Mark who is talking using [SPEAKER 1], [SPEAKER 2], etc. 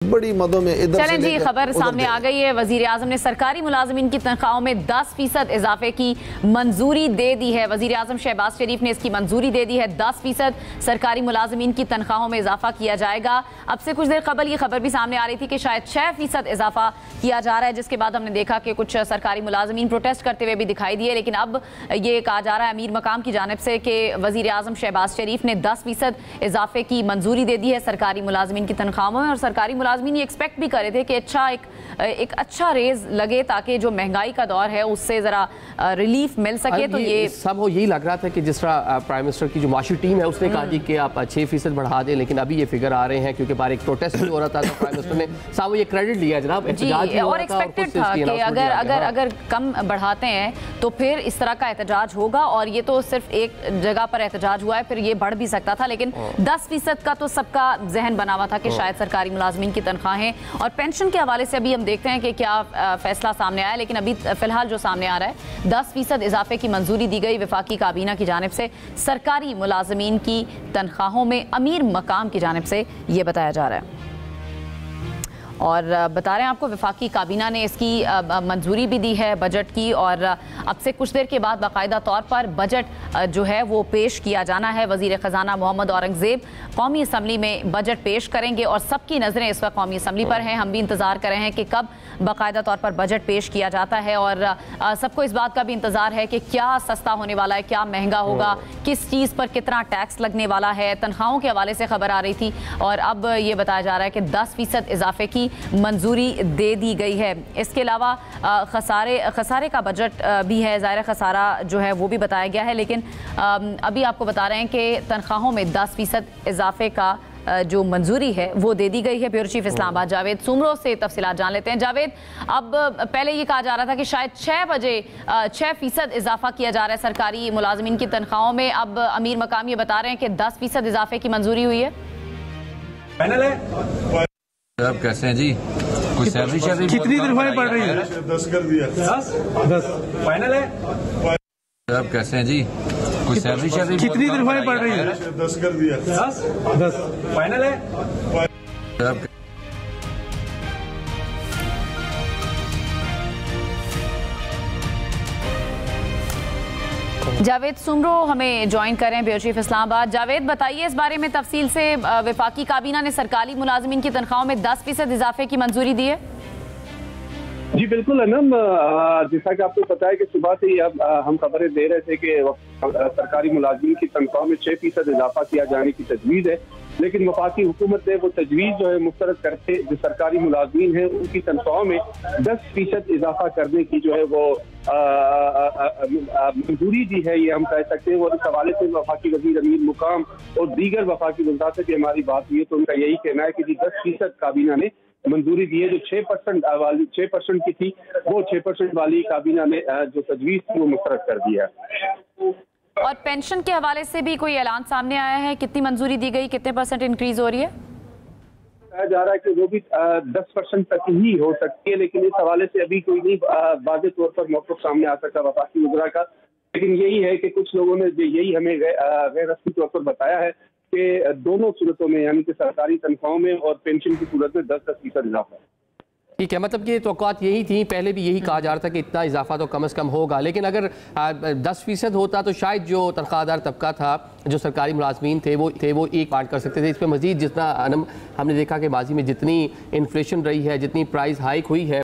[SPEAKER 1] बड़ी मदों में इधर
[SPEAKER 2] चलें जी, खबर सामने आ गई है। वजीर आजम ने सरकारी मुलाजमीन की तनख्वाहों में 10% इजाफे की मंजूरी दे दी है। वजीर आजम शहबाज शरीफ ने इसकी मंजूरी दे दी है। 10% सरकारी मुलाजमीन की तनख्वाहों में इजाफा किया जाएगा। अब से कुछ देर कबल ये खबर भी सामने आ रही थी कि शायद 6% इजाफा किया जा रहा है, जिसके बाद हमने देखा कि कुछ सरकारी मुलाजमीन प्रोटेस्ट करते हुए भी दिखाई दिए। लेकिन अब ये कहा जा रहा है अमीर मकाम की जानिब से कि वजीर आजम शहबाज शरीफ ने 10% इजाफे की मंजूरी दे दी है सरकारी मुलाजमीन की तनख्वाहों में। और सरकारी मुलाजमीन ये एक्सपेक्ट भी कर रहे थे कि एक अच्छा रेज लगे ताकि जो महंगाई का दौर है उससे ज़रा रिलीफ मिल सके। तो ये
[SPEAKER 3] सब यही लग रहा था कि जिस तरह प्राइम मिनिस्टर की जो माशी टीम है उसने कहा कि आप 6% बढ़ा दें, लेकिन अभी ये फिगर आ रहे हैं क्योंकि बाहर एक प्रोटेस्ट भी हो रहा था तो प्राइम मिनिस्टर ने साहब ये क्रेडिट लिया जनाब।
[SPEAKER 2] और एक्सपेक्टेड था कि अगर कम बढ़ाते हैं तो फिर इस तरह का एहतजाज होगा, और ये तो सिर्फ एक जगह पर एहतजाज हुआ है, फिर ये बढ़ भी सकता था। लेकिन 10% का तो सबका जहन बना हुआ था कि शायद सरकारी मुलाजमीन की तनख्वाहें और पेंशन के हवाले से अभी हम देखते हैं कि क्या फैसला सामने आया। लेकिन अभी फिलहाल जो सामने आ रहा है 10% इजाफे की मंजूरी दी गई वफाकी काबीना की जानिब से सरकारी मुलाजमीन की तनख्वाहों में। अमीर मकाम की जानिब से ये बताया जा रहा है और बता रहे हैं आपको वफाकी काबीना ने इसकी मंजूरी भी दी है बजट की, और अब से कुछ देर के बाद बाकायदा तौर पर बजट जो है वो पेश किया जाना है। वज़ीर ख़जाना मोहम्मद औरंगज़ेब कौमी असम्बली में बजट पेश करेंगे और सबकी नज़रें इस वक्त कौमी असम्बली पर हैं। हम भी इंतज़ार कर रहे हैं कि कब बाकायदा तौर पर बजट पेश किया जाता है, और सबको इस बात का भी इंतज़ार है कि क्या सस्ता होने वाला है, क्या महंगा होगा, किस चीज़ पर कितना टैक्स लगने वाला है। तनख्वाहों के हवाले से खबर आ रही थी और अब ये बताया जा रहा है कि 10% इजाफे की मंजूरी दे दी गई है। इसके अलावा खसारे का बजट भी है, ज़ाहिर खसारा जो है वो भी बताया गया है। लेकिन अभी आपको बता रहे हैं कि तनख्वाहों में 10% इजाफे का जो मंजूरी है वो दे दी गई है। ब्यूरो चीफ इस्लामाबाद जावेद सुमरो से तफसीलात जान लेते हैं। जावेद, अब पहले ये कहा जा रहा था कि शायद 6% इजाफा किया जा रहा है सरकारी मुलाजमीन की तनख्वाहों में। अब अमीर मकाम ये बता रहे हैं कि 10% इजाफे की मंजूरी हुई है।
[SPEAKER 4] आप कैसे हैं जी? कुछ सैलरी
[SPEAKER 5] कितनी तनख्वाहें पड़ रही है?
[SPEAKER 1] 10 कर दिया।
[SPEAKER 5] 10 फाइनल है।
[SPEAKER 4] आप कैसे हैं जी? कुछ सैलरी
[SPEAKER 5] कितनी तनख्वाहें पड़ रही है?
[SPEAKER 1] 10 कर दिया।
[SPEAKER 5] 10 फाइनल है।
[SPEAKER 2] जावेद सुमरो हमें ज्वाइन करें, ब्यूरो चीफ इस्लामाबाद। जावेद, बताइए इस बारे में तफसील से। वफाकी काबीना ने सरकारी मुलाजमीन की तनख्वाहों में 10% इजाफे की मंजूरी दी है।
[SPEAKER 6] जी बिल्कुल अनम, जैसा कि आपको पता है कि सुबह से ही अब हम खबरें दे रहे थे कि सरकारी मुलाजमीन की तनख्वाह में 6% इजाफा किया जाने की तजवीज़ है। लेकिन वफाकी हुकूमत ने वो तजवीज़ जो है मुस्तरद करके जो सरकारी मुलाजमीन है उनकी तनख्वाहों में 10% इजाफा करने की जो है वो मंजूरी दी है, ये हम कह सकते हैं। और इस हवाले से वफाकी वज़ीर अमीर मुकाम और दीगर वफाकी वज़रात से भी हमारी बात हुई है तो उनका यही कहना है कि जी 10% काबीना ने मंजूरी दी है। जो 6% की थी वो 6% वाली काबीना ने जो तजवीज़ थी वो मुस्तरद कर दिया है।
[SPEAKER 2] और पेंशन के हवाले से भी कोई ऐलान सामने आया है? कितनी मंजूरी दी गई, कितने % इंक्रीज हो रही है?
[SPEAKER 6] कहा जा रहा है कि वो भी 10% तक ही हो सकती है, लेकिन इस हवाले से अभी कोई नहीं वाज़ेह तौर पर मौक़िफ़ सामने आ सका वफाकी वज़रा का। लेकिन यही है कि कुछ लोगों ने यही हमें गैर रस्मी तौर पर बताया है कि दोनों सूरतों में यानी कि सरकारी तनख्वाहों में और पेंशन की सूरत में 10% इजाफा है।
[SPEAKER 3] ठीक है, मतलब कि तवक्कुआत यही थी, पहले भी यही कहा जा रहा था कि इतना इजाफा तो कम से कम होगा। लेकिन अगर 10% होता तो शायद जो तनख्वाहदार तबका था, जो सरकारी मुलाजमीन थे वो एक पार्ट कर सकते थे। इस पर मजीद जितना हमने देखा कि माजी में जितनी इन्फ्लेशन रही है, जितनी प्राइस हाइक हुई है,